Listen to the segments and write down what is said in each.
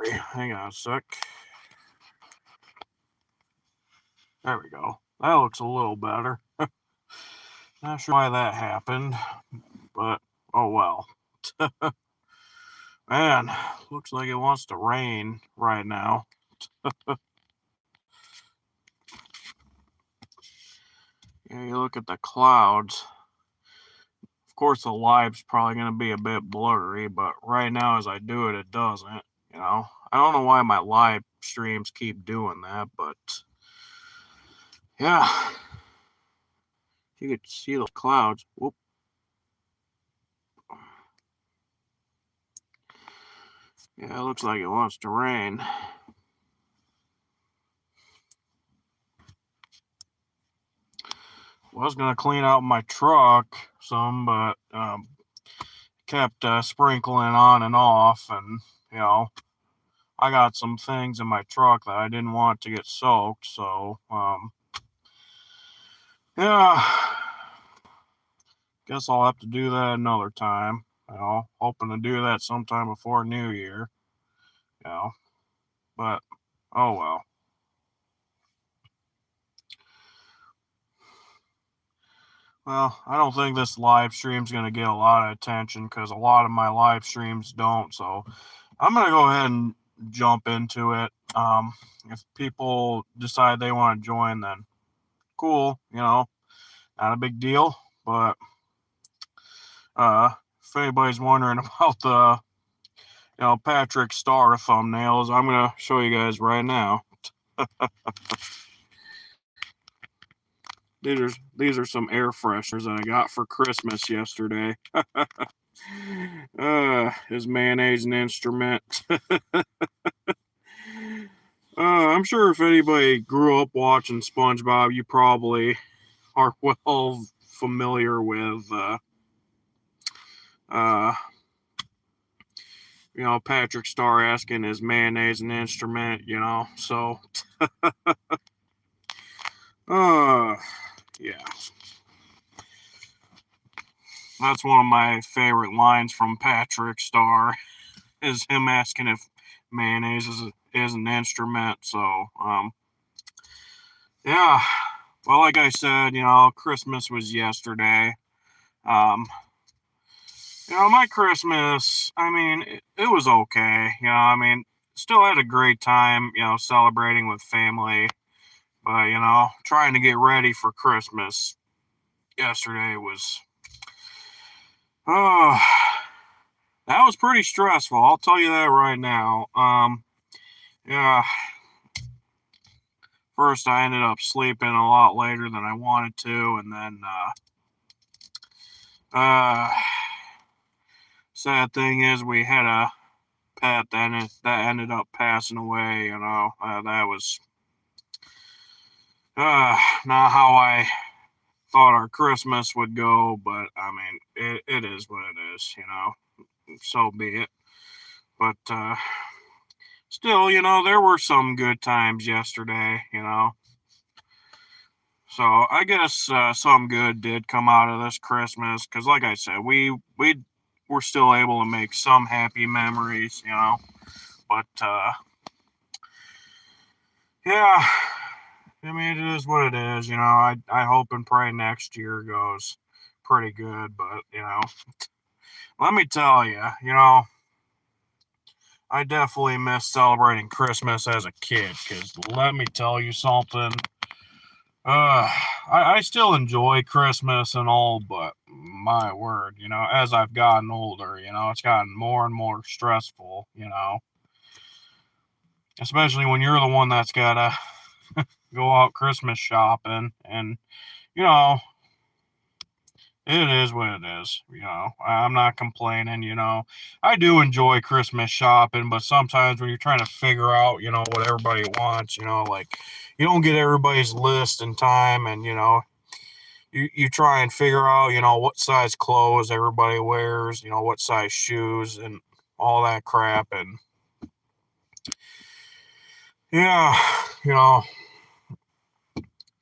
blurry. Hang on a sec. There we go. That looks a little better. Not sure why that happened, but oh well. Man, looks like it wants to rain right now. Yeah, you look at the clouds. Of course, the live's probably going to be a bit blurry, but right now as I do it, it doesn't. I don't know why my live streams keep doing that, but yeah, you could see those clouds. Whoop. Yeah, it looks like it wants to rain. Was going to clean out my truck some, but kept sprinkling on and off, and I got some things in my truck that I didn't want to get soaked, so yeah, guess I'll have to do that another time. Hoping to do that sometime before New Year. But oh well. Well, I don't think this live stream's going to get a lot of attention because a lot of my live streams don't. So I'm going to go ahead and jump into it. If people decide they want to join, then cool. Not a big deal. But if anybody's wondering about the Patrick Star thumbnails, I'm going to show you guys right now. These are some air fresheners that I got for Christmas yesterday. Is mayonnaise an instrument? I'm sure if anybody grew up watching SpongeBob, you probably are well familiar with Patrick Star asking is mayonnaise an instrument, so yeah. That's one of my favorite lines from Patrick Star, is him asking if mayonnaise is an instrument. So, yeah. Well, like I said, Christmas was yesterday. My Christmas, I mean, it was okay. Still had a great time, celebrating with family. But, trying to get ready for Christmas yesterday was, that was pretty stressful. I'll tell you that right now. Yeah. First, I ended up sleeping a lot later than I wanted to, and then, sad thing is we had a pet that ended up passing away. That was not how I thought our Christmas would go, but I mean, it is what it is, so be it. But still, there were some good times yesterday, So I guess some good did come out of this Christmas, because like I said, we were still able to make some happy memories, But yeah, I mean, it is what it is, I hope and pray next year goes pretty good, but let me tell you, I definitely miss celebrating Christmas as a kid, because let me tell you something. I still enjoy Christmas and all, but my word, as I've gotten older, it's gotten more and more stressful, especially when you're the one that's gotta go out Christmas shopping, and, it is what it is, I'm not complaining, I do enjoy Christmas shopping, but sometimes when you're trying to figure out, what everybody wants, like, you don't get everybody's list in time, and, you try and figure out, what size clothes everybody wears, what size shoes, and all that crap, and, yeah,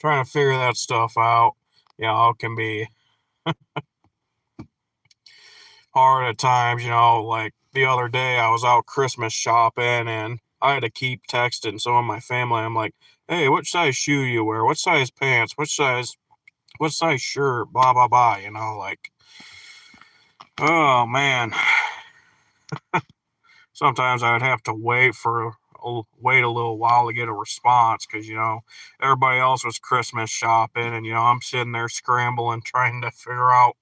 trying to figure that stuff out, it can be hard at times, like, the other day I was out Christmas shopping and I had to keep texting some of my family. I'm like, hey, what size shoe you wear? What size pants? What size shirt? Blah, blah, blah. Like, oh man. Sometimes I would have to wait a little while to get a response because everybody else was Christmas shopping and I'm sitting there scrambling trying to figure out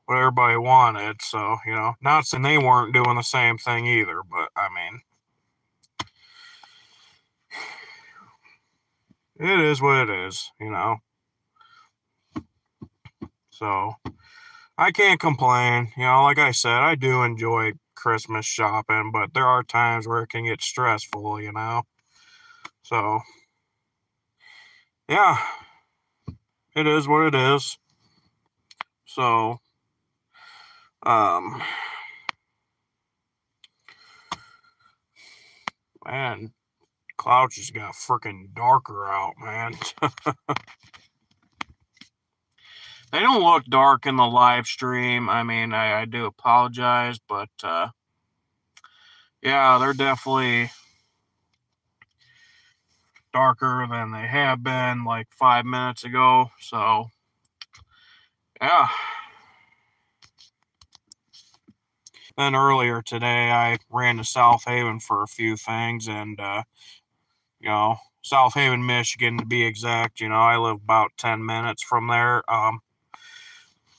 what everybody wanted. So not saying they weren't doing the same thing either, but I mean, it is what it is. So I can't complain. Like I said, I do enjoy Christmas shopping, but there are times where it can get stressful. So yeah, it is what it is. So um man, clouds just got freaking darker out, man. They don't look dark in the live stream. I mean, I do apologize, but yeah, they're definitely darker than they have been like 5 minutes ago. So yeah. Then earlier today, I ran to South Haven for a few things, and South Haven, Michigan, to be exact. I live about 10 minutes from there.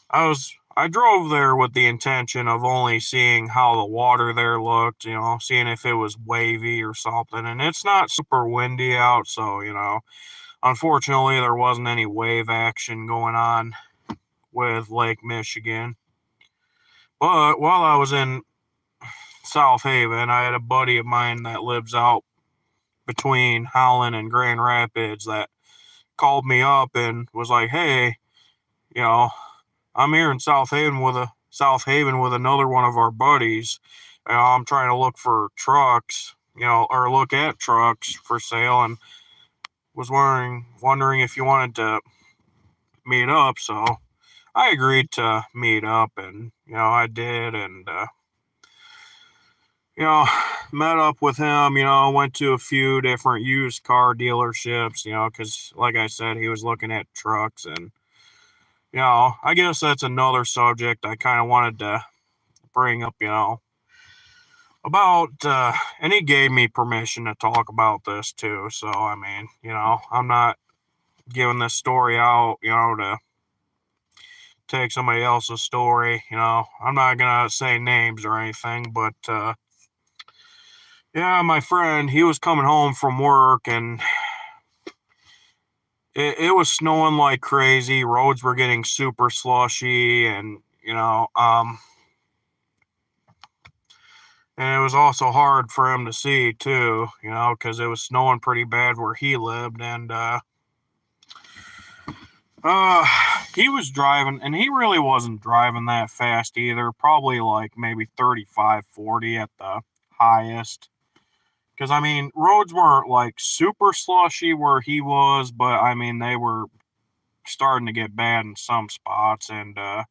I drove there with the intention of only seeing how the water there looked, seeing if it was wavy or something. And it's not super windy out, so unfortunately, there wasn't any wave action going on with Lake Michigan. But while I was in South Haven, I had a buddy of mine that lives out between Holland and Grand Rapids that called me up and was like, "Hey, you know, I'm here in South Haven with another one of our buddies. I'm trying to look for trucks, or look at trucks for sale, and was wondering if you wanted to meet up." So I agreed to meet up, and I did, and met up with him. Went to a few different used car dealerships. Because like I said, he was looking at trucks, and I guess that's another subject I kind of wanted to bring up. About and he gave me permission to talk about this too. So I mean, I'm not giving this story out, to take somebody else's story. I'm not gonna say names or anything, but yeah, my friend, he was coming home from work and it was snowing like crazy. Roads were getting super slushy, and and it was also hard for him to see too, because it was snowing pretty bad where he lived, and uh, he was driving, and he really wasn't driving that fast either. Probably like maybe 35, 40 at the highest. Because, I mean, roads weren't like super slushy where he was, but I mean, they were starting to get bad in some spots. And, there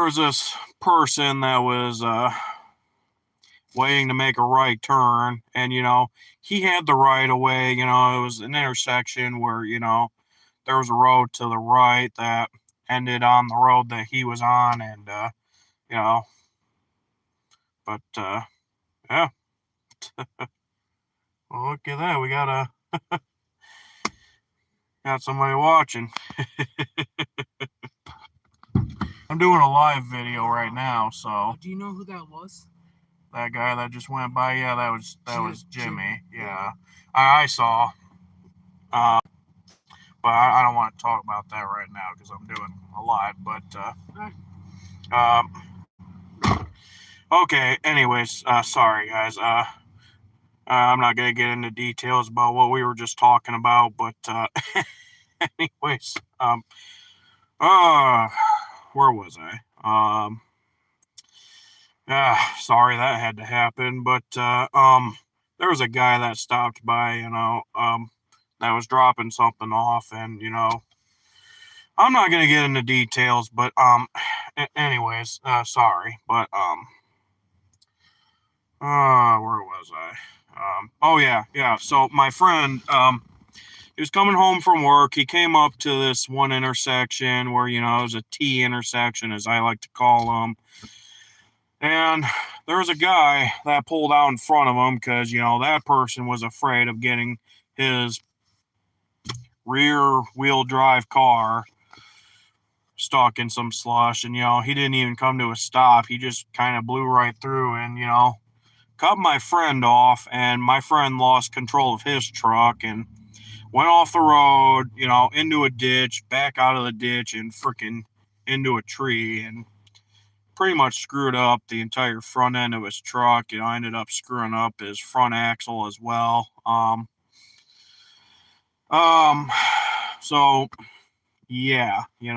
was this person that was waiting to make a right turn, and, he had the right of way. It was an intersection where, there was a road to the right that ended on the road that he was on, and you know but yeah. Well, look at that, we got somebody watching. I'm doing a live video right now, so do you know who that was? That guy that just went by, yeah, that was Jimmy. Yeah, I saw. But I don't want to talk about that right now because I'm doing a live. But okay. Anyways, sorry guys. I'm not gonna get into details about what we were just talking about. But anyways, where was I? Sorry that had to happen. But there was a guy that stopped by, that was dropping something off, and I'm not gonna get into details, but anyways, sorry, but where was I? Oh yeah. So my friend, he was coming home from work. He came up to this one intersection where, it was a T intersection, as I like to call them. And there was a guy that pulled out in front of him because, that person was afraid of getting his rear wheel drive car stuck in some slush. And, he didn't even come to a stop. He just kind of blew right through and, cut my friend off. And my friend lost control of his truck and went off the road, into a ditch, back out of the ditch, and freaking into a tree, and pretty much screwed up the entire front end of his truck. I ended up screwing up his front axle as well. So yeah, he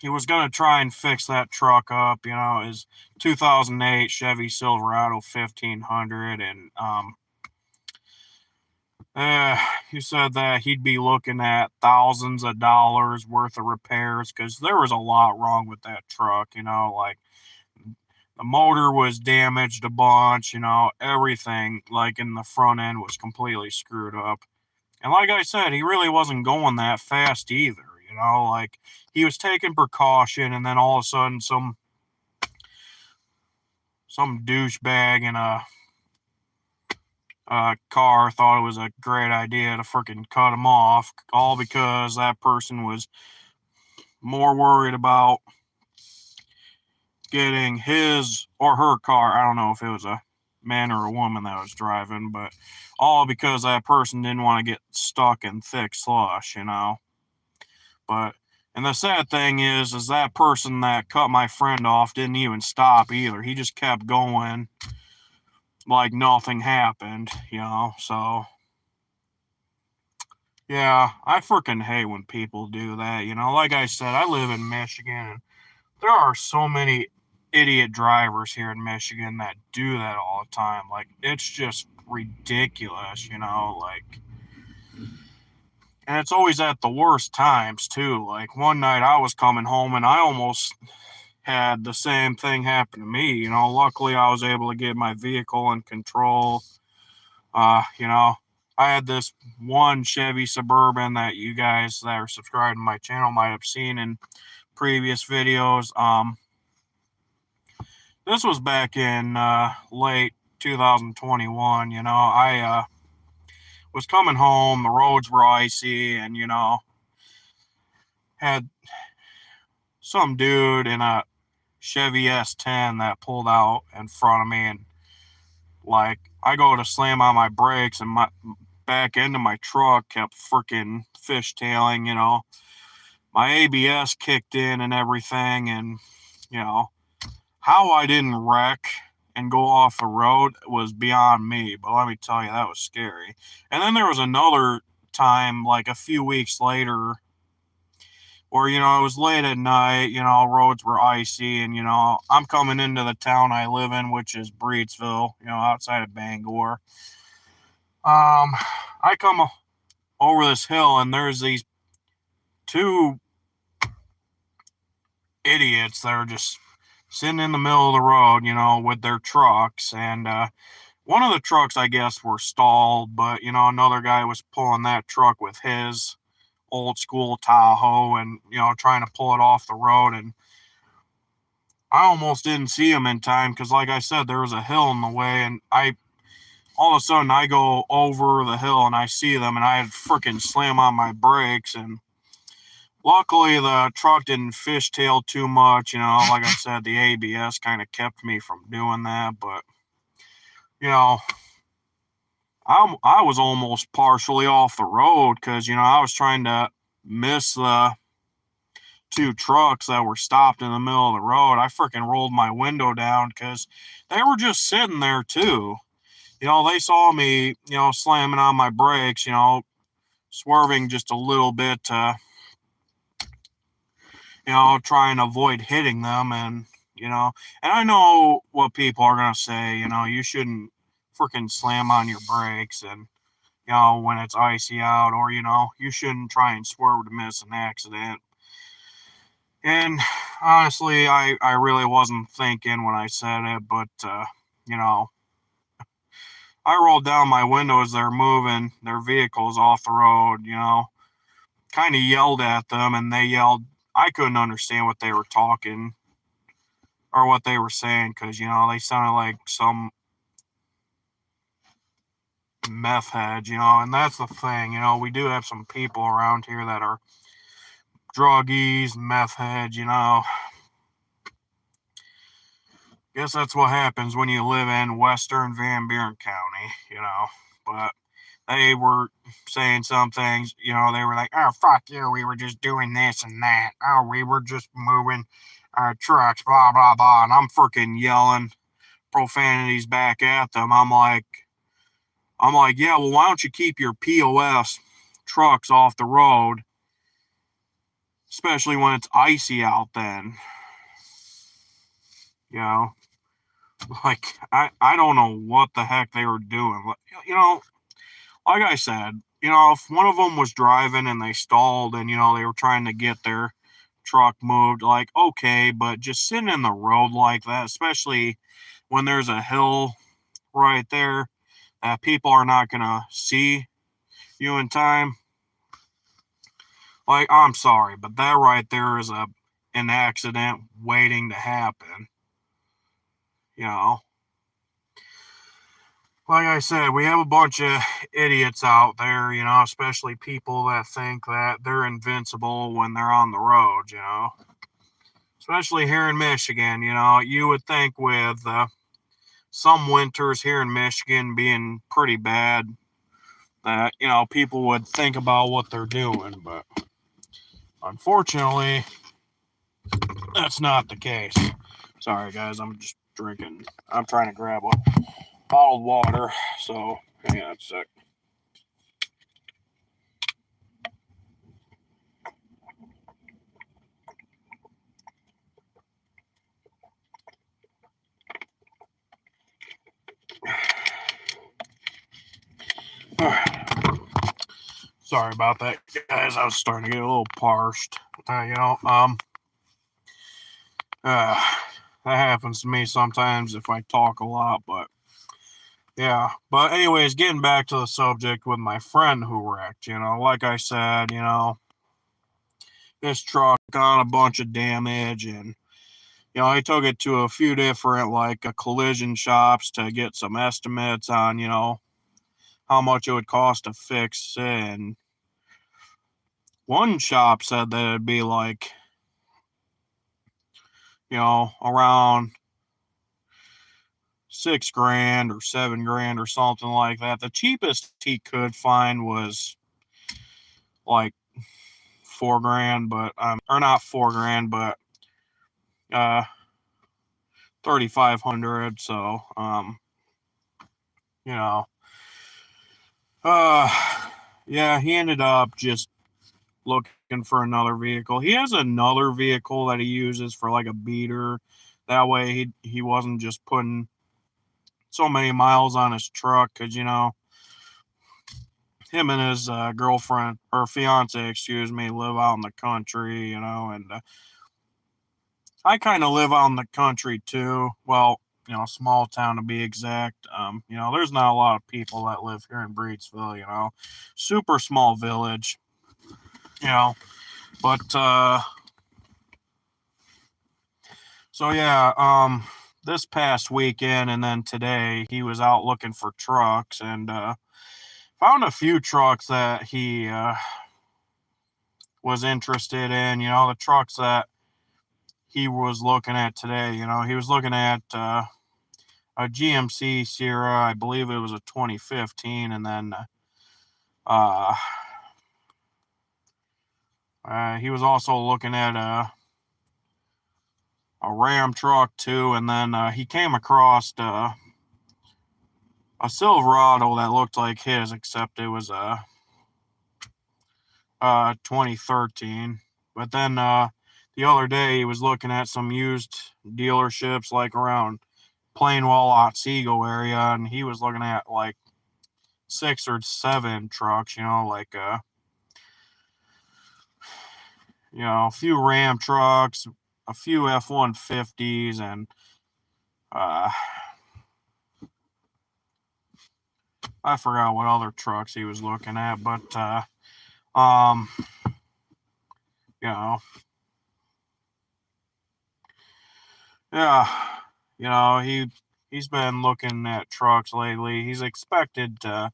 was gonna try and fix that truck up. His 2008 Chevy Silverado 1500, and he said that he'd be looking at thousands of dollars worth of repairs because there was a lot wrong with that truck. Like the motor was damaged a bunch. Everything like in the front end was completely screwed up. And like I said, he really wasn't going that fast either. Like he was taking precaution, and then all of a sudden, some douchebag in a car thought it was a great idea to freaking cut him off, all because that person was more worried about getting his or her car. I don't know if it was a man or a woman that was driving, but all because that person didn't want to get stuck in thick slush. But and the sad thing is that person that cut my friend off didn't even stop either. He just kept going like nothing happened. So yeah, I freaking hate when people do that. Like I said, I live in Michigan, and there are so many idiot drivers here in Michigan that do that all the time. Like, it's just ridiculous, like, and it's always at the worst times, too. Like, one night I was coming home and I almost had the same thing happen to me. Luckily I was able to get my vehicle in control. I had this one Chevy Suburban that you guys that are subscribed to my channel might have seen in previous videos. This was back in late 2021. I was coming home. The roads were icy, and had some dude in a Chevy S10 that pulled out in front of me, and like I go to slam on my brakes, and my back end of my truck kept freaking fishtailing. My ABS kicked in and everything, and how I didn't wreck and go off the road was beyond me, but let me tell you, that was scary. And then there was another time, like a few weeks later, where, it was late at night, roads were icy, and, I'm coming into the town I live in, which is Breedsville, outside of Bangor. I come over this hill, and there's these two idiots that are just sitting in the middle of the road, with their trucks. And one of the trucks, I guess, were stalled, but, another guy was pulling that truck with his old school Tahoe and, trying to pull it off the road. And I almost didn't see him in time because, like I said, there was a hill in the way. And all of a sudden, I go over the hill and I see them, and I freaking slam on my brakes. And luckily, the truck didn't fishtail too much. Like I said, the ABS kind of kept me from doing that. But, I was almost partially off the road because, I was trying to miss the two trucks that were stopped in the middle of the road. I freaking rolled my window down because they were just sitting there too. They saw me, slamming on my brakes, swerving just a little bit to, try and avoid hitting them. And, and I know what people are going to say, you shouldn't freaking slam on your brakes. And, when it's icy out, or, you shouldn't try and swerve to miss an accident. And honestly, I really wasn't thinking when I said it, but, you know, I rolled down my window as they're moving their vehicles off the road, kind of yelled at them, and they yelled. I couldn't understand what they were talking or what they were saying because, they sounded like some meth heads, and that's the thing, we do have some people around here that are druggies, meth heads, Guess that's what happens when you live in Western Van Buren County, But they were saying some things, they were like, oh, fuck you, we were just doing this and that. Oh, we were just moving trucks, blah, blah, blah. And I'm freaking yelling profanities back at them. I'm like, yeah, well, why don't you keep your POS trucks off the road, especially when it's icy out then? Like, I don't know what the heck they were doing. Like I said, if one of them was driving and they stalled and, they were trying to get their truck moved, like, okay, but just sitting in the road like that, especially when there's a hill right there that people are not going to see you in time. Like, I'm sorry, but that right there is an accident waiting to happen. Like I said, we have a bunch of idiots out there, especially people that think that they're invincible when they're on the road, Especially here in Michigan, you would think with some winters here in Michigan being pretty bad that, people would think about what they're doing, but unfortunately, that's not the case. Sorry, guys, I'm just drinking. I'm trying to grab a bottled water, so hang on a sec. Sorry about that, guys. I was starting to get a little parched. That happens to me sometimes if I talk a lot, but yeah. But anyways, getting back to the subject with my friend who wrecked, like I said, this truck got a bunch of damage, and he took it to a few different collision shops to get some estimates on, how much it would cost to fix it. And one shop said that it'd be around $6,000 or $7,000 or something like that. The cheapest he could find was like $4,000, but or not $4,000, but 3,500. So you know, yeah, he ended up just looking for another vehicle. He has another vehicle that he uses for like a beater. That way he wasn't just putting so many miles on his truck because him and his girlfriend or fiance, excuse me, live out in the country, and I kind of live out in the country too. Well, small town to be exact. There's not a lot of people that live here in Breedsville, super small village, but so yeah, this past weekend and then today he was out looking for trucks and found a few trucks that he was interested in. The trucks that he was looking at today, he was looking at a GMC Sierra, I believe it was a 2015, and then he was also looking at a Ram truck too, and then he came across a Silverado that looked like his, except it was a 2013. But then the other day he was looking at some used dealerships like around Plainwell, Otsego area, and he was looking at like 6 or 7 trucks, like a few Ram trucks, a few F-150s, and I forgot what other trucks he was looking at, but you know, yeah, he's been looking at trucks lately. He's expected to,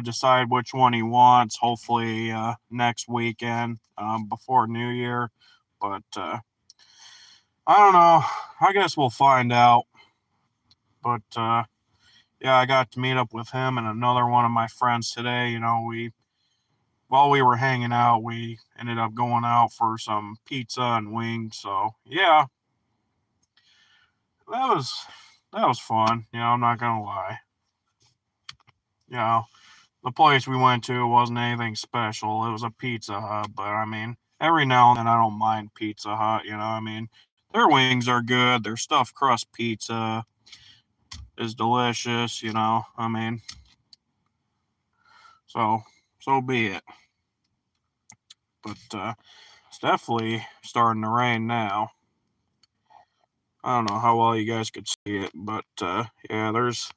decide which one he wants. Hopefully next weekend, before New Year, but I don't know. I guess we'll find out. But yeah, I got to meet up with him and another one of my friends today. While we were hanging out, we ended up going out for some pizza and wings. So yeah, that was fun. I'm not gonna lie. You know, the place we went to wasn't anything special. It was a Pizza Hut, but I mean, every now and then I don't mind Pizza Hut. I mean, their wings are good. Their stuffed crust pizza is delicious. I mean, so be it. But it's definitely starting to rain now. I don't know how well you guys could see it, but yeah, there's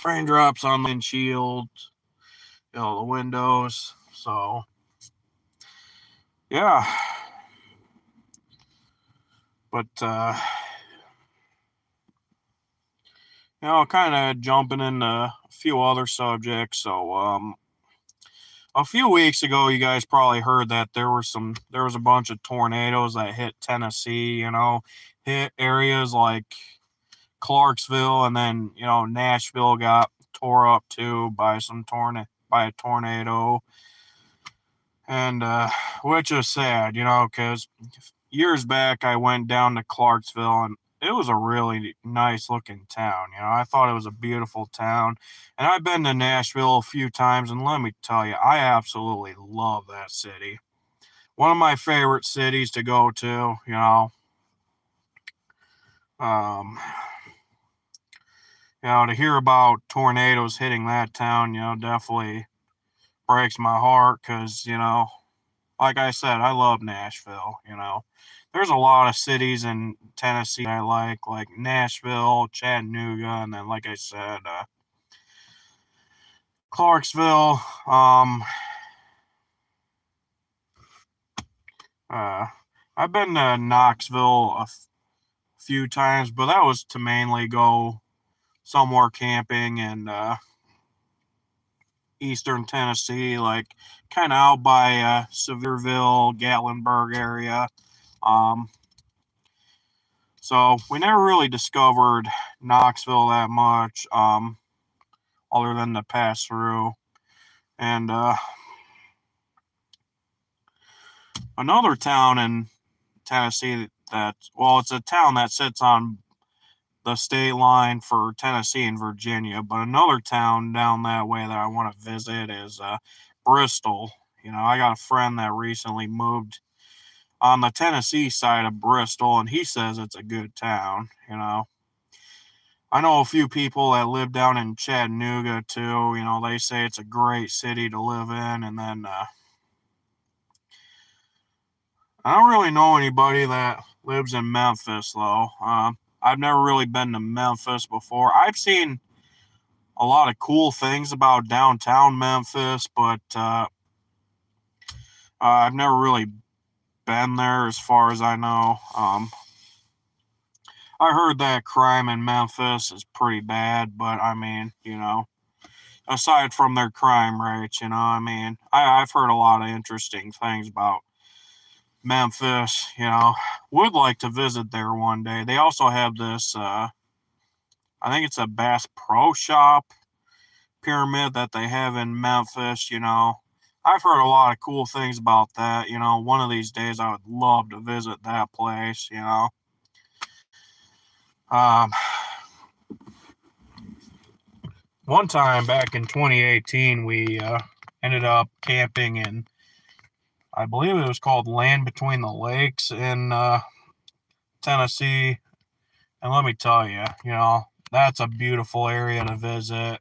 raindrops on the windshield, the windows. So yeah, but kind of jumping into a few other subjects. So a few weeks ago, you guys probably heard that there was a bunch of tornadoes that hit Tennessee. Hit areas like Clarksville, and then Nashville got tore up too by a tornado, and which is sad, because years back I went down to Clarksville, and it was a really nice looking town. I thought it was a beautiful town, and I've been to Nashville a few times, and let me tell you, I absolutely love that city. One of my favorite cities to go to. Um, to hear about tornadoes hitting that town, definitely breaks my heart because, like I said, I love Nashville. There's a lot of cities in Tennessee I like Nashville, Chattanooga, and then, like I said, Clarksville. I've been to Knoxville a few times, but that was to mainly go somewhere camping in eastern Tennessee, like kind of out by Sevierville, Gatlinburg area. Um, so we never really discovered Knoxville that much, other than the pass through. And another town in Tennessee it's a town that sits on the state line for Tennessee and Virginia, but another town down that way that I want to visit is Bristol. I got a friend that recently moved on the Tennessee side of Bristol, and he says it's a good town. I know a few people that live down in Chattanooga too. They say it's a great city to live in, and then I don't really know anybody that lives in Memphis though. I've never really been to Memphis before. I've seen a lot of cool things about downtown Memphis, but I've never really been there as far as I know. I heard that crime in Memphis is pretty bad, but I mean, aside from their crime rates, I mean, I've heard a lot of interesting things about Memphis. Would like to visit there one day. They also have this, I think it's a Bass Pro Shop pyramid that they have in Memphis. I've heard a lot of cool things about that. One of these days I would love to visit that place. Um, one time back in 2018, we ended up camping in, I believe it was called Land Between the Lakes in Tennessee. And let me tell you, that's a beautiful area to visit.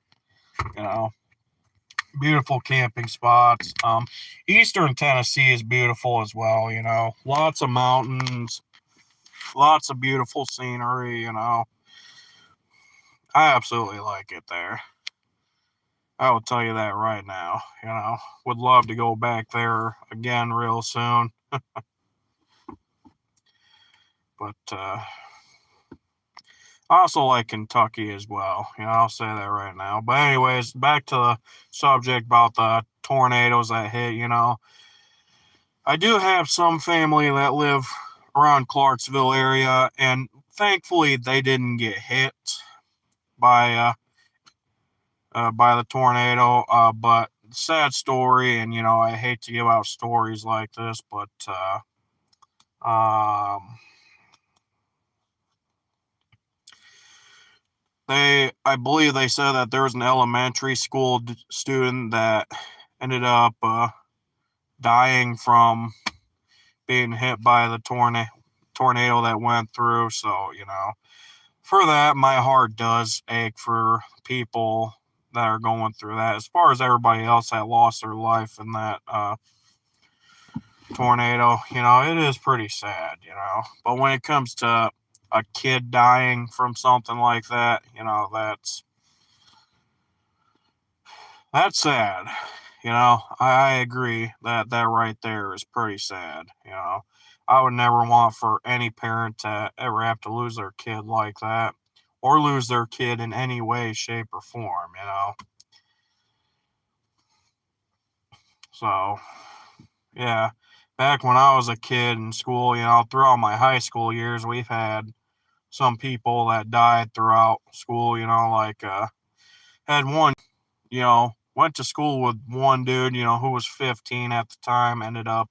You know, beautiful camping spots. Eastern Tennessee is beautiful as well. You know, lots of mountains, lots of beautiful scenery. You know, I absolutely like it there. I will tell you that right now. You know, would love to go back there again real soon. But I also like Kentucky as well. You know, I'll say that right now. But anyways, back to the subject about the tornadoes that hit. You know, I do have some family that live around Clarksville area, and thankfully they didn't get hit by by the tornado. But sad story, and you know, I hate to give out stories like this, but um, I believe they said that there was an elementary school student that ended up dying from being hit by the tornado that went through. So, you know, for that, my heart does ache for people that are going through that. As far as everybody else that lost their life in that tornado, you know, it is pretty sad, you know. But when it comes to a kid dying from something like that, you know, that's sad. You know, I agree that that right there is pretty sad. You know, I would never want for any parent to ever have to lose their kid like that or lose their kid in any way, shape, or form, you know. So, yeah, back when I was a kid in school, you know, throughout my high school years, we've had some people that died throughout school, you know, like, had one, you know, went to school with one dude, you know, who was 15 at the time, ended up,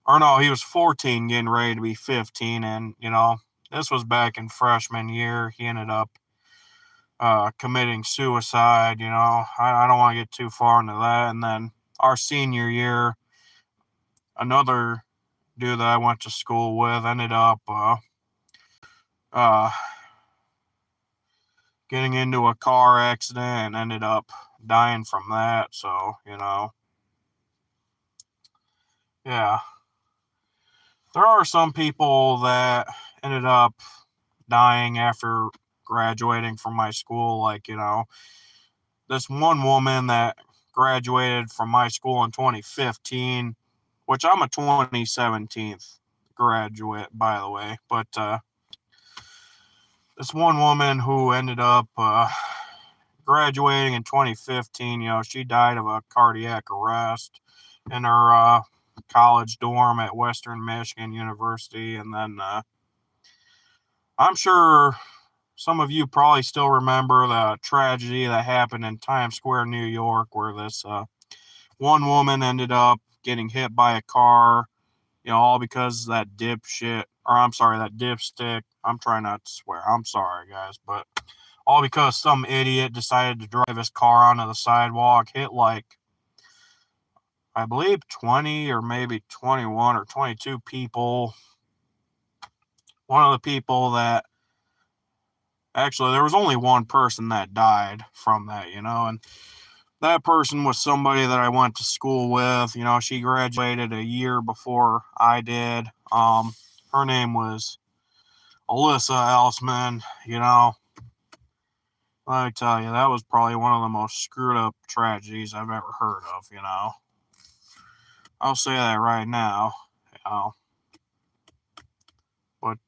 or no, he was 14 getting ready to be 15. And, you know, this was back in freshman year. He ended up committing suicide, you know. I don't want to get too far into that. And then our senior year, another dude that I went to school with ended up uh, getting into a car accident and ended up dying from that. So, you know, yeah. There are some people that ended up dying after graduating from my school. Like, you know, this one woman that graduated from my school in 2015, which I'm a 2017 graduate, by the way. But this one woman who ended up graduating in 2015, you know, she died of a cardiac arrest in her college dorm at Western Michigan University. And then I'm sure some of you probably still remember the tragedy that happened in Times Square, New York, where this one woman ended up getting hit by a car, you know, all because that dipshit, or I'm sorry, that dipstick. I'm trying not to swear. I'm sorry, guys, but all because some idiot decided to drive his car onto the sidewalk, hit like, I believe 20 or maybe 21 or 22 people. One of the people that actually, there was only one person that died from that, you know, and that person was somebody that I went to school with. You know, she graduated a year before I did. Her name was Alyssa Elsman. You know, let me tell you, that was probably one of the most screwed up tragedies I've ever heard of. You know, I'll say that right now. You know, but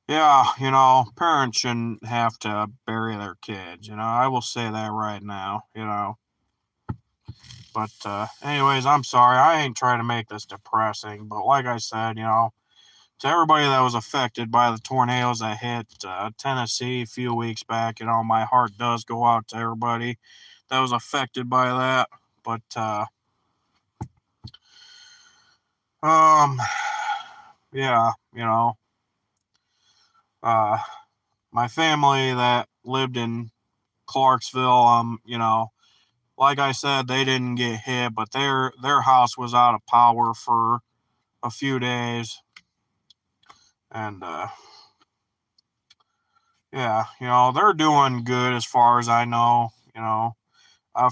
yeah, you know, parents shouldn't have to bury their kids. You know, I will say that right now. You know. But anyways, I'm sorry. I ain't trying to make this depressing, but like I said, you know, to everybody that was affected by the tornadoes that hit Tennessee a few weeks back, you know, my heart does go out to everybody that was affected by that. But um, yeah, you know, uh, my family that lived in Clarksville, you know, like I said, they didn't get hit, but their house was out of power for a few days, and Yeah, they're doing good as far as I know.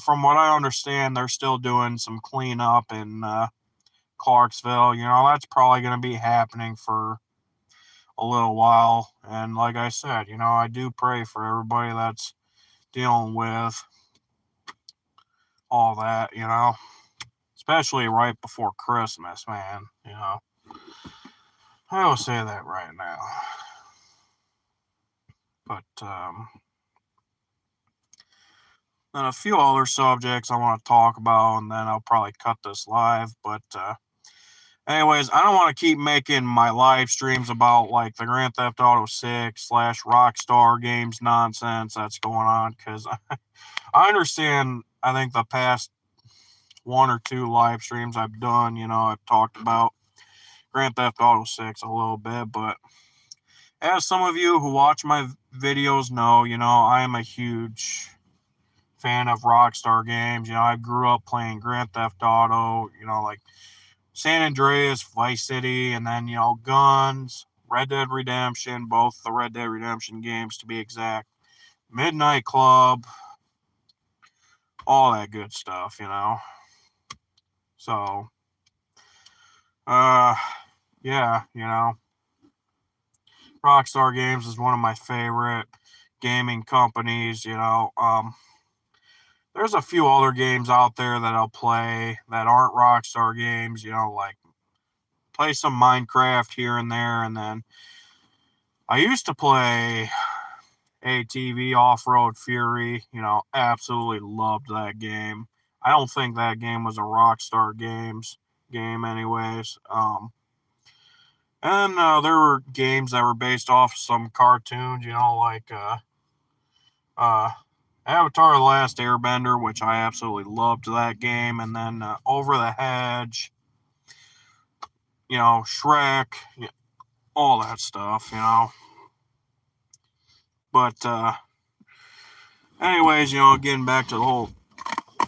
From what I understand, they're still doing some cleanup in Clarksville. That's probably going to be happening for a little while. And like I said, I do pray for everybody that's dealing with all that, especially right before Christmas, man. I will say that right now. But then a few other subjects I want to talk about, and then I'll probably cut this live. But anyways, I don't want to keep making my live streams about like the Grand Theft Auto 6 / Rockstar Games nonsense that's going on, because I understand. I think the past one or two live streams I've done, I've talked about Grand Theft Auto 6 a little bit, but as some of you who watch my videos know, I am a huge fan of Rockstar Games. I grew up playing Grand Theft Auto, like San Andreas, Vice City, and then, Guns, Red Dead Redemption, both the Red Dead Redemption games to be exact, Midnight Club, all that good stuff, So, yeah, Rockstar Games is one of my favorite gaming companies, there's a few other games out there that I'll play that aren't Rockstar Games, like play some Minecraft here and there. And then I used to play ATV Off-Road Fury, absolutely loved that game. I don't think that game was a Rockstar Games game anyways. And there were games that were based off some cartoons, like uh, Avatar: The Last Airbender, which I absolutely loved that game, and then Over the Hedge, Shrek, all that stuff, But anyways, getting back to the whole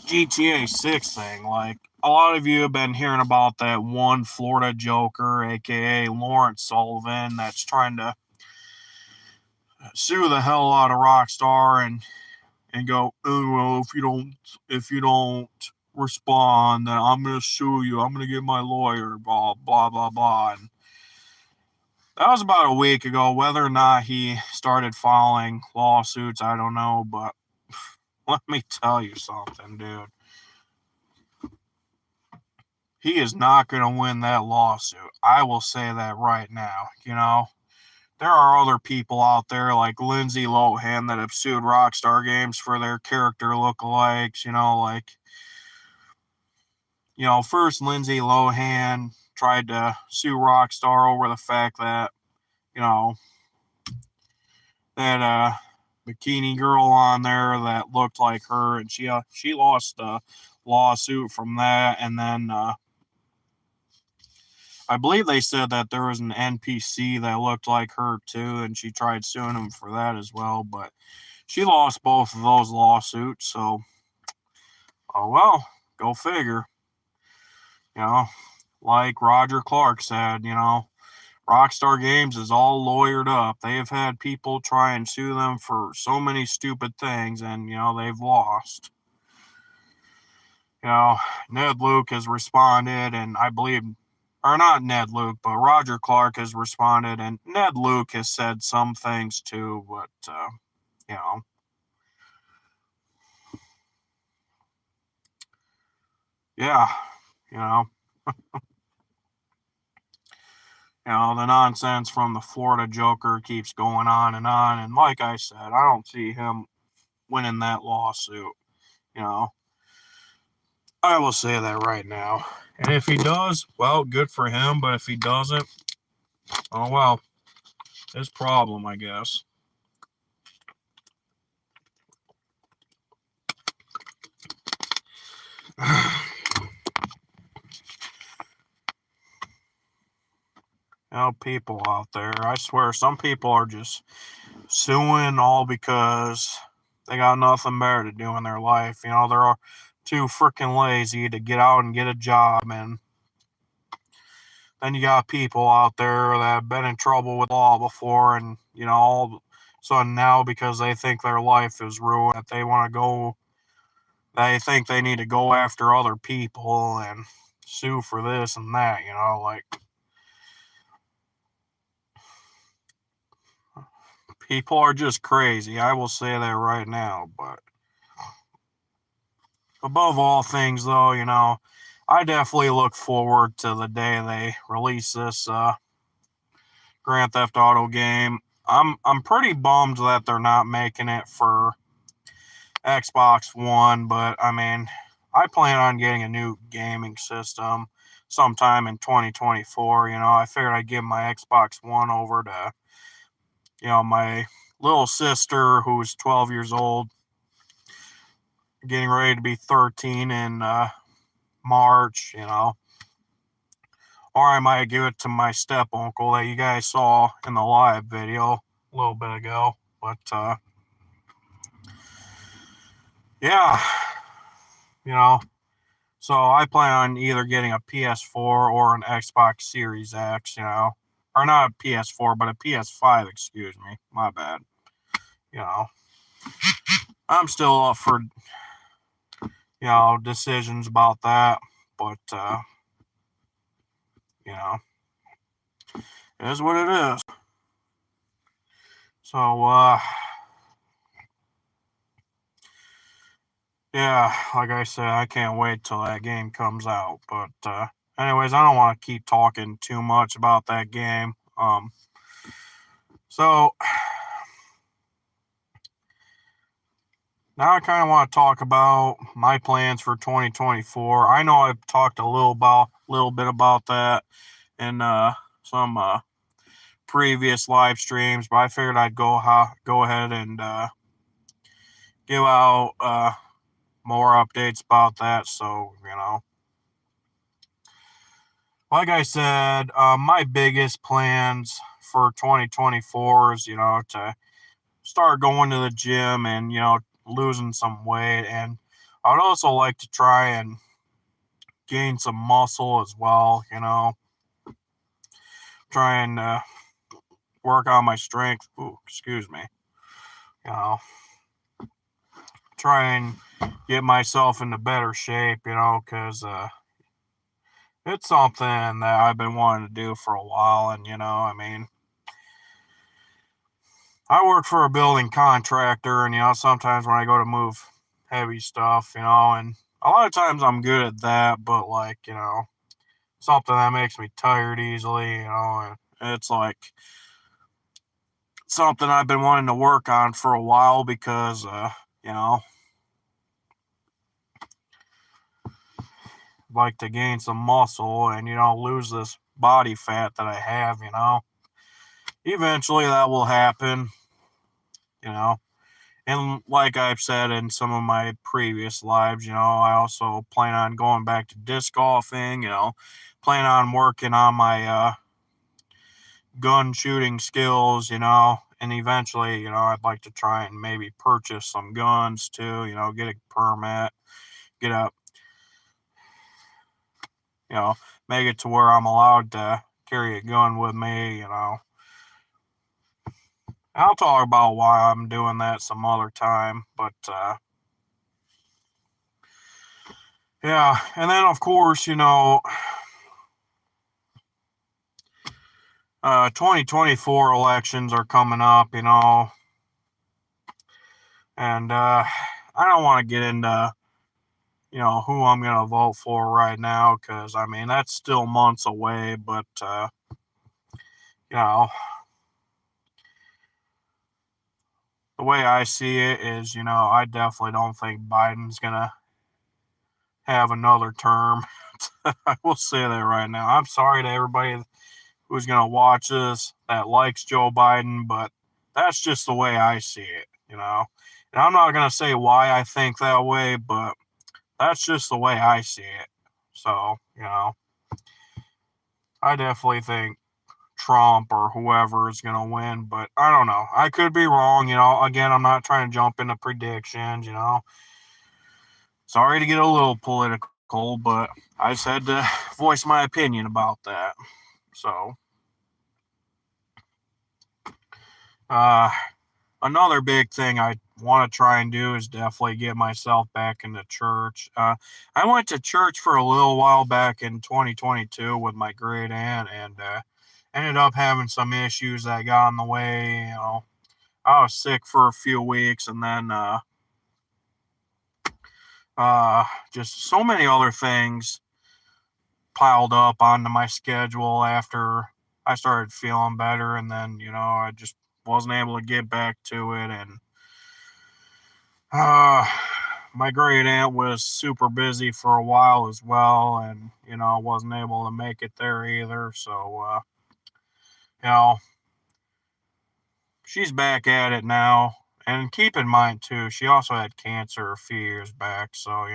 GTA 6 thing, like a lot of you have been hearing about that one Florida Joker, aka Lawrence Sullivan, that's trying to sue the hell out of Rockstar and go, oh, well, if you don't respond, then I'm gonna sue you. I'm gonna get my lawyer, blah blah blah blah. And that was about a week ago. Whether or not he started filing lawsuits, I don't know. But let me tell you something, dude. He is not gonna win that lawsuit. I will say that right now. There are other people out there like Lindsay Lohan that have sued Rockstar Games for their character lookalikes, like, first Lindsay Lohan tried to sue Rockstar over the fact that, you know, that bikini girl on there that looked like her, and she lost the lawsuit from that. And then I believe they said that there was an NPC that looked like her too, and she tried suing him for that as well, but she lost both of those lawsuits. So, oh well, go figure. You know, like Roger Clark said, Rockstar Games is all lawyered up. They have had people try and sue them for so many stupid things, and they've lost. Ned Luke has responded, and I believe, or not Ned Luke, but Roger Clark has responded, and Ned Luke has said some things too, but, you know, yeah, you know, the nonsense from the Florida Joker keeps going on, and like I said, I don't see him winning that lawsuit, you know. I will say that right now. And if he does, well, good for him, but if he doesn't, oh well, his problem, I guess. People out there, I swear, some people are just suing all because they got nothing better to do in their life. They're too freaking lazy to get out and get a job. And then you got people out there that have been in trouble with law before, and, So now, because they think their life is ruined, that they think they need to go after other people and sue for this and that, like people are just crazy. I will say that right now. But above all things, though, I definitely look forward to the day they release this Grand Theft Auto game. I'm pretty bummed that they're not making it for Xbox One, but I mean, I plan on getting a new gaming system sometime in 2024. I figured I'd give my Xbox One over to, my little sister who's 12 years old, getting ready to be 13 in March, or I might give it to my step uncle that you guys saw in the live video a little bit ago. But yeah, you know, so I plan on either getting a PS4 or an Xbox Series X, or not a PS4, but a PS5, excuse me, my bad. I'm still up for, decisions about that, but, it is what it is. So, yeah, like I said, I can't wait till that game comes out. But anyways, I don't want to keep talking too much about that game. So now I kind of want to talk about my plans for 2024. I know I've talked a little bit about that in some previous live streams, but I figured I'd go ahead and give out more updates about that. So like I said, my biggest plans for 2024 is, to start going to the gym and, losing some weight. And I would also like to try and gain some muscle as well, try and work on my strength. Ooh, excuse me. Try and get myself into better shape, because it's something that I've been wanting to do for a while. And, I mean, I work for a building contractor, and, sometimes when I go to move heavy stuff, and a lot of times I'm good at that, but like, something that makes me tired easily, and it's like something I've been wanting to work on for a while because, like to gain some muscle and, lose this body fat that I have, Eventually that will happen, And like I've said in some of my previous lives, I also plan on going back to disc golfing, plan on working on my gun shooting skills, and eventually, I'd like to try and maybe purchase some guns too, get a permit, get a, make it to where I'm allowed to carry a gun with me, I'll talk about why I'm doing that some other time, but, yeah, and then of course, 2024 elections are coming up, and I don't want to get into, who I'm going to vote for right now, because, I mean, that's still months away, but, the way I see it is, I definitely don't think Biden's going to have another term. I will say that right now. I'm sorry to everybody who's going to watch this that likes Joe Biden, but that's just the way I see it, And I'm not going to say why I think that way, but that's just the way I see it. So, I definitely think Trump or whoever is going to win, but I don't know. I could be wrong, Again, I'm not trying to jump into predictions, Sorry to get a little political, but I just had to voice my opinion about that. So, another big thing I want to try and do is definitely get myself back into church. I went to church for a little while back in 2022 with my great aunt, and ended up having some issues that got in the way. I was sick for a few weeks, and then just so many other things piled up onto my schedule after I started feeling better, and then I just wasn't able to get back to it, and uh, my great aunt was super busy for a while as well, and wasn't able to make it there either. So you know, she's back at it now. And keep in mind too, she also had cancer a few years back, so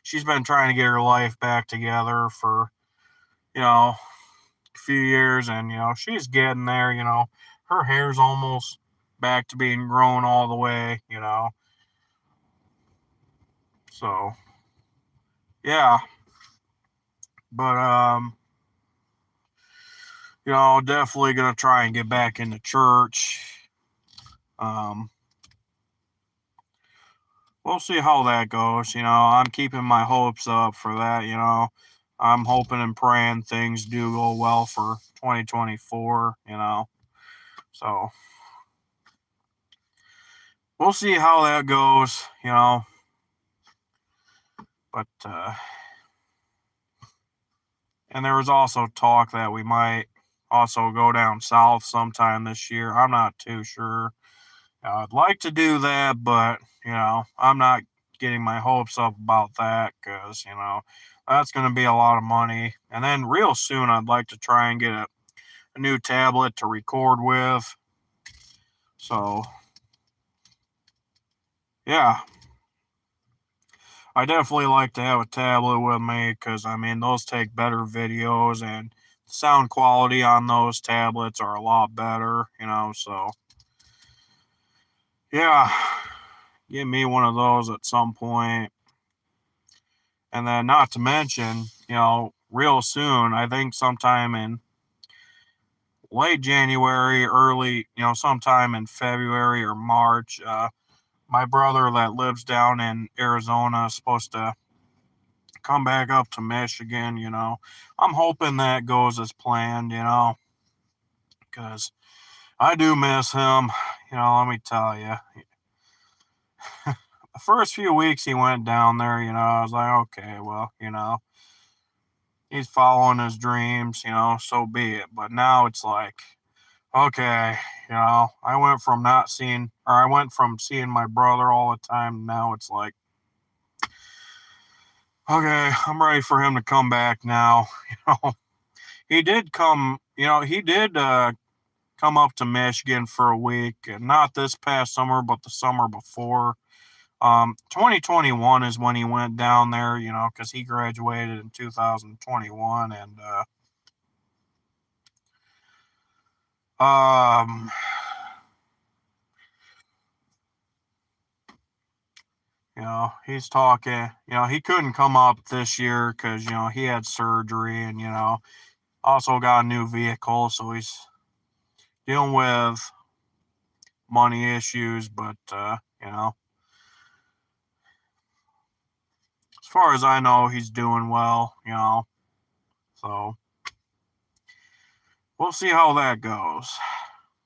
she's been trying to get her life back together for a few years, and she's getting there. Her hair's almost back to being grown all the way. So yeah, but definitely gonna try and get back into church. Um, we'll see how that goes. I'm keeping my hopes up for that. I'm hoping and praying things do go well for 2024. So we'll see how that goes. But and there was also talk that we might also go down south sometime this year. I'm not too sure. I'd like to do that, but I'm not getting my hopes up about that because that's going to be a lot of money. And then real soon, I'd like to try and get a new tablet to record with. So yeah, I definitely like to have a tablet with me because those take better videos, and sound quality on those tablets are a lot better. So yeah, get me one of those at some point. And then, not to mention, real soon, I think sometime in late January, early, sometime in February or March, my brother that lives down in Arizona is supposed to come back up to Michigan. I'm hoping that goes as planned, because I do miss him. Let me tell you, the first few weeks he went down there, I was like, okay, well, he's following his dreams, so be it. But now it's like, okay, I went from seeing my brother all the time. Now it's like, okay, I'm ready for him to come back now. You know, he did come, he did come up to Michigan for a week, not this past summer, but the summer before. 2021 is when he went down there, because he graduated in 2021, and um, he's talking. He couldn't come up this year because he had surgery, and also got a new vehicle, so he's dealing with money issues. But as far as I know, he's doing well. So we'll see how that goes.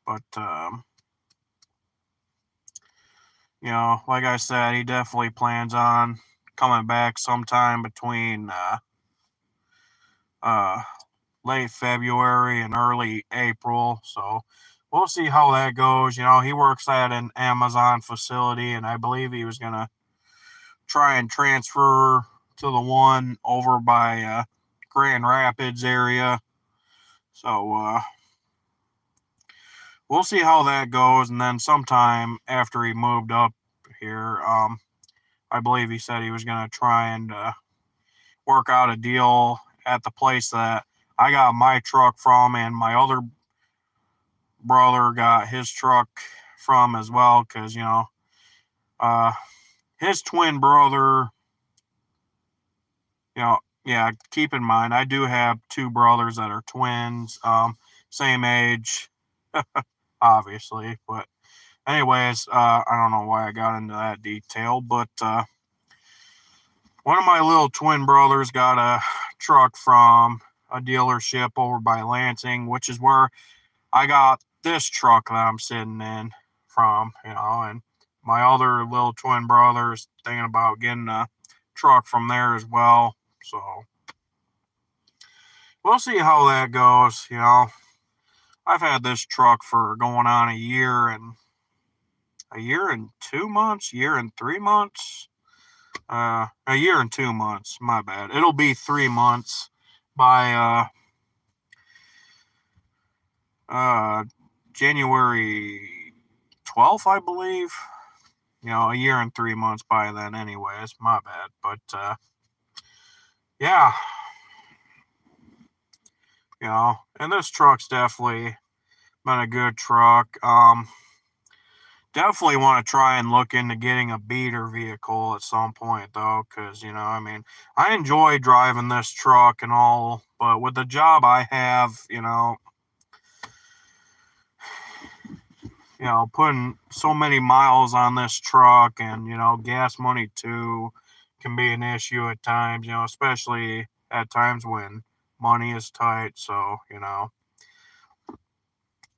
But like I said, he definitely plans on coming back sometime between uh, late February and early April. So we'll see how that goes. He works at an Amazon facility, and I believe he was going to try and transfer to the one over by Grand Rapids area. So we'll see how that goes. And then sometime after he moved up here, I believe he said he was going to try and work out a deal at the place that I got my truck from, and my other brother got his truck from as well, because uh, his twin brother, yeah, keep in mind I do have two brothers that are twins, same age, obviously, but Anyways, I don't know why I got into that detail, but one of my little twin brothers got a truck from a dealership over by Lansing, which is where I got this truck that I'm sitting in from, and my other little twin brother's thinking about getting a truck from there as well. So we'll see how that goes. I've had this truck for going on a year and 2 months, year and 3 months. A year and 2 months, my bad. It'll be 3 months by January 12th, I believe. A year and 3 months by then anyways, my bad. But yeah, and this truck's definitely been a good truck. Definitely want to try and look into getting a beater vehicle at some point, though, because, I enjoy driving this truck and all, but with the job I have, putting so many miles on this truck and, gas money too can be an issue at times, especially at times when money is tight. So,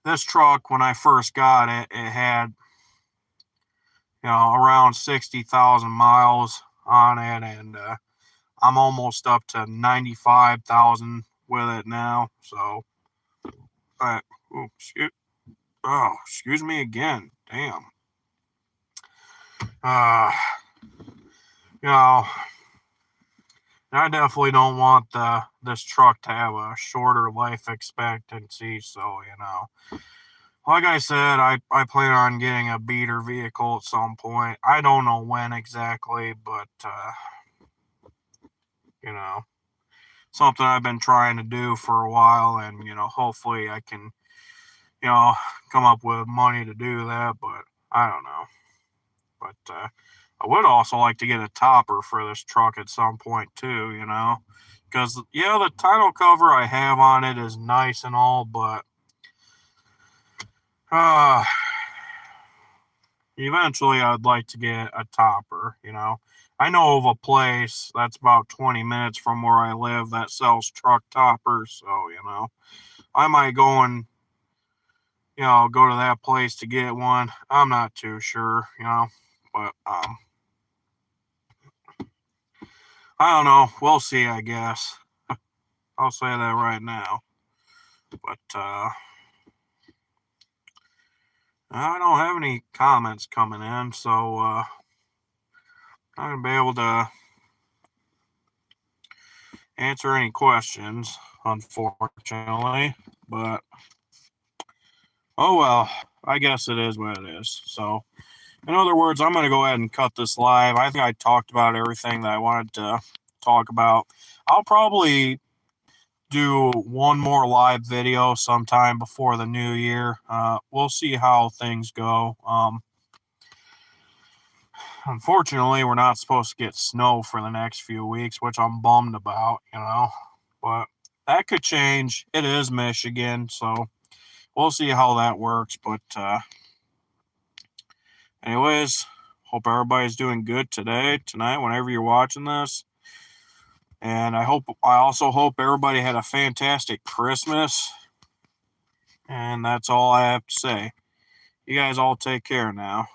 this truck, when I first got it, it had, around 60,000 miles on it, and I'm almost up to 95,000 with it now. So, excuse me again. Damn. You know, I definitely don't want this truck to have a shorter life expectancy. So, like I said, I plan on getting a beater vehicle at some point. I don't know when exactly, but, something I've been trying to do for a while, and, hopefully I can, come up with money to do that, but I don't know. But I would also like to get a topper for this truck at some point too, because, the tonneau cover I have on it is nice and all, but eventually I'd like to get a topper. I know of a place that's about 20 minutes from where I live that sells truck toppers, so, I might go and, go to that place to get one. I'm not too sure, but, I don't know. We'll see, I guess. I'll say that right now. But, I don't have any comments coming in, so, I'm not going to be able to answer any questions, unfortunately. But, oh well, I guess it is what it is. So, in other words, I'm going to go ahead and cut this live. I think I talked about everything that I wanted to talk about. I'll probably do one more live video sometime before the new year. We'll see how things go. Unfortunately, we're not supposed to get snow for the next few weeks, which I'm bummed about, but that could change. It is Michigan, so we'll see how that works. But anyways, hope everybody's doing good tonight, whenever you're watching this. And I also hope everybody had a fantastic Christmas. And that's all I have to say. You guys all take care now.